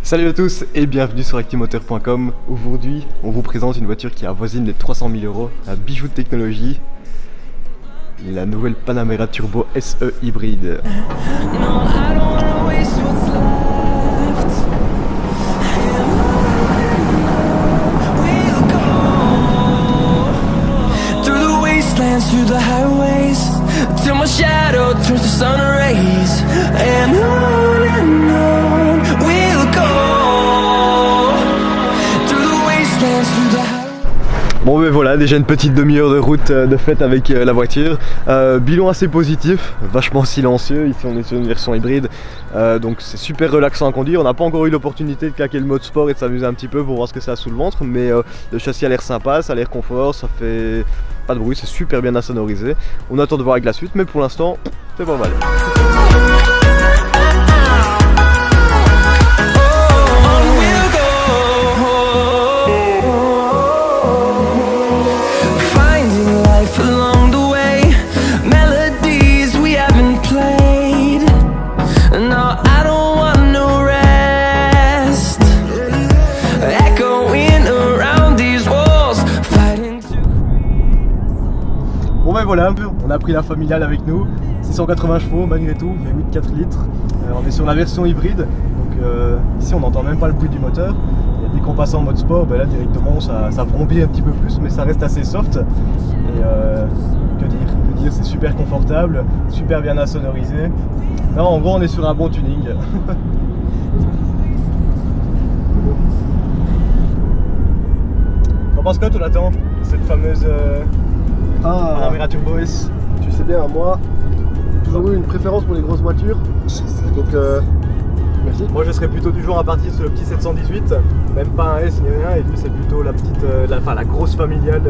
Salut à tous et bienvenue sur actimoteur.com. Aujourd'hui, on vous présente une voiture qui avoisine les 300 000 €, un bijou de technologie, la nouvelle Panamera Turbo SE hybride. Through the highways till my shadow turns to sun rays, and on we'll go through the wastelands, through the highways. Bon ben voilà, déjà une petite demi-heure de route de fête avec la voiture. Bilan assez positif, vachement silencieux. Ici on est sur une version hybride, donc c'est super relaxant à conduire. On n'a pas encore eu l'opportunité de claquer le mode sport et de s'amuser un petit peu pour voir ce que ça a sous le ventre, mais le châssis a l'air sympa, ça a l'air confort, ça fait pas de bruit, c'est super bien insonorisé. On attend de voir avec la suite, mais pour l'instant c'est pas mal. Bon ben voilà, on a pris la familiale avec nous, 680 chevaux malgré tout, V8 4 litres, on est sur la version hybride, donc ici on n'entend même pas le bruit du moteur, et dès qu'on passe en mode sport, ben là directement ça vrombit un petit peu plus, mais ça reste assez soft, et que dire, c'est super confortable, super bien insonorisé. Là en gros on est sur un bon tuning. T'en penses quoi toi Nathan, cette fameuse Panamera Turbo S? Tu sais bien, moi, toujours eu une préférence pour les grosses voitures. Donc, merci. Moi, je serais plutôt du genre à partir sur le petit 718, même pas un S ni rien, et lui, c'est plutôt la petite, la grosse familiale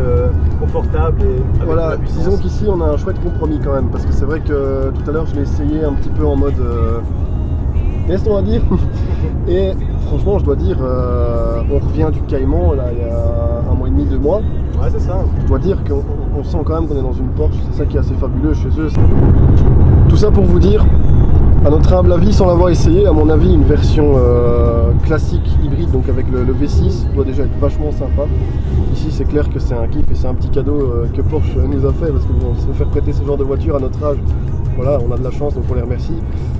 confortable et avec voilà, de la puissance. disons qu'ici, on a un chouette compromis quand même, parce que c'est vrai que tout à l'heure, je l'ai essayé un petit peu en mode test, on va dire. Et franchement, je dois dire, on revient du Caïman, là, il y a un mois et demi, 2 mois. Ouais, c'est ça. Je dois dire qu'on sent quand même qu'on est dans une Porsche, c'est ça qui est assez fabuleux chez eux. Tout ça pour vous dire, à notre humble avis, sans l'avoir essayé, à mon avis, une version classique hybride, donc avec le V6, doit déjà être vachement sympa. Ici, c'est clair que c'est un kiff et c'est un petit cadeau que Porsche nous a fait, parce que bon, se faire prêter ce genre de voiture à notre âge, voilà, on a de la chance, donc on les remercie.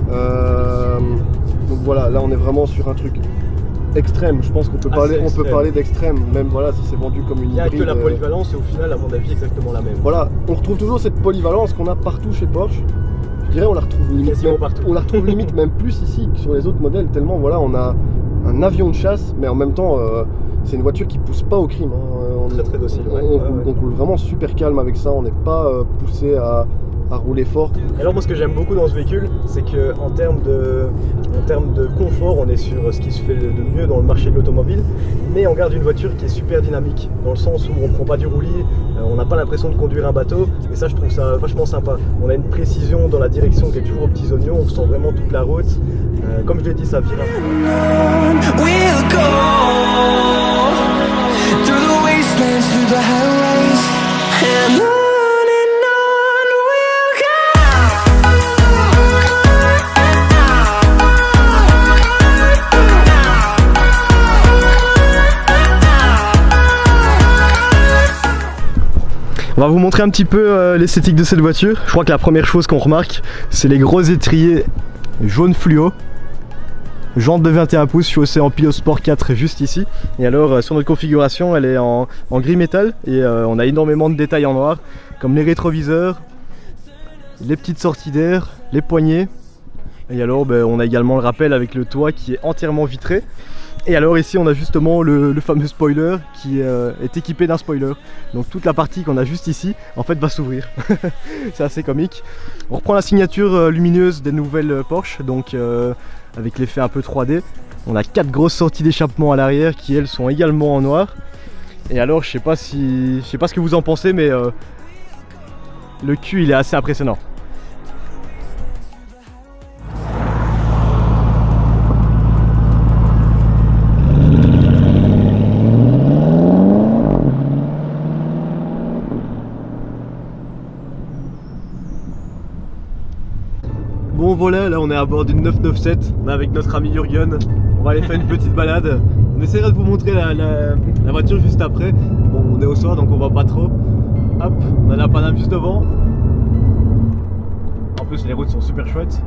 Donc voilà, là on est vraiment sur un truc extrême, je pense qu'on peut parler d'extrême, même voilà, si c'est vendu comme une hybride. Il n'y a que la polyvalence et au final, à mon avis, exactement la même. Voilà, on retrouve toujours cette polyvalence qu'on a partout chez Porsche. Je dirais on la retrouve limite, on la retrouve limite même plus ici que sur les autres modèles, tellement voilà, on a un avion de chasse, mais en même temps c'est une voiture qui pousse pas au crime. Hein. Très docile. On roule vraiment super calme avec ça, on n'est pas poussé à rouler fort. Alors moi ce que j'aime beaucoup dans ce véhicule, c'est que en termes de confort, on est sur ce qui se fait de mieux dans le marché de l'automobile, mais on garde une voiture qui est super dynamique, dans le sens où on ne prend pas du roulis, on n'a pas l'impression de conduire un bateau, et ça je trouve ça vachement sympa. On a une précision dans la direction qui est toujours aux petits oignons, on ressent vraiment toute la route. Comme je l'ai dit, ça vire un peu. We'll go through the wastelands, through the highways, and on. On va vous montrer un petit peu l'esthétique de cette voiture. Je crois que la première chose qu'on remarque, c'est les gros étriers jaune fluo. Jantes de 21 pouces chaussée en Pio Sport 4 juste ici. Et alors sur notre configuration, elle est en gris métal et on a énormément de détails en noir, comme les rétroviseurs, les petites sorties d'air, les poignées. Et alors on a également le rappel avec le toit qui est entièrement vitré. Et alors ici on a justement le fameux spoiler qui est équipé d'un spoiler. Donc toute la partie qu'on a juste ici en fait va s'ouvrir. C'est assez comique. On reprend la signature lumineuse des nouvelles Porsche, donc avec l'effet un peu 3D. On a 4 grosses sorties d'échappement à l'arrière qui elles sont également en noir. Et alors je sais pas ce que vous en pensez, mais le cul il est assez impressionnant. voilà, là on est à bord d'une 997, on est avec notre ami Jürgen. On va aller faire une petite balade. On essaiera de vous montrer la voiture juste après. Bon, on est au soir donc on voit pas trop. Hop, on a la Paname juste devant. En plus les routes sont super chouettes.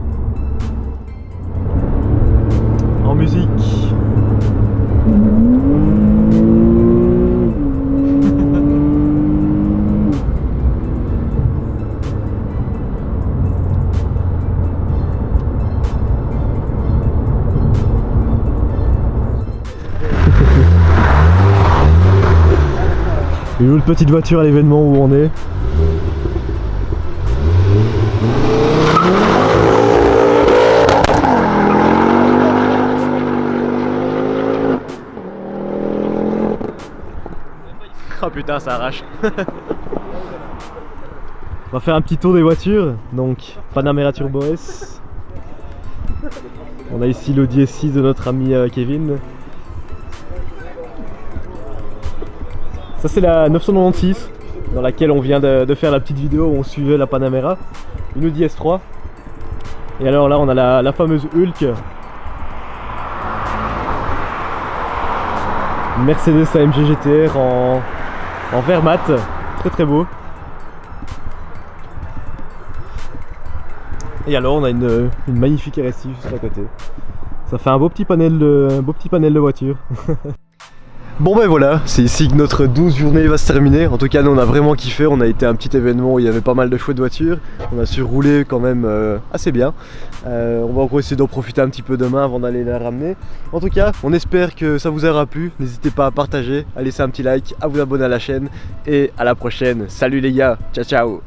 En musique. Une autre petite voiture à l'événement où on est. Oh putain, ça arrache. On va faire un petit tour des voitures. Donc Panamera Turbo S. On a ici l'Audi S6 de notre ami Kevin. Ça c'est la 996 dans laquelle on vient de faire la petite vidéo où on suivait la Panamera. Une Audi S3. Et alors là on a la fameuse Hulk. Une Mercedes AMG GTR en vert mat. Très très beau. Et alors on a une magnifique RS6 juste à côté. Ça fait un beau petit panel de voiture. Bon ben voilà, c'est ici que notre 12 journée va se terminer. En tout cas nous on a vraiment kiffé, on a été à un petit événement où il y avait pas mal de chouettes voitures. On a su rouler quand même assez bien. On va encore essayer d'en profiter un petit peu demain avant d'aller la ramener. En tout cas, on espère que ça vous aura plu. N'hésitez pas à partager, à laisser un petit like, à vous abonner à la chaîne. Et à la prochaine, salut les gars, ciao ciao.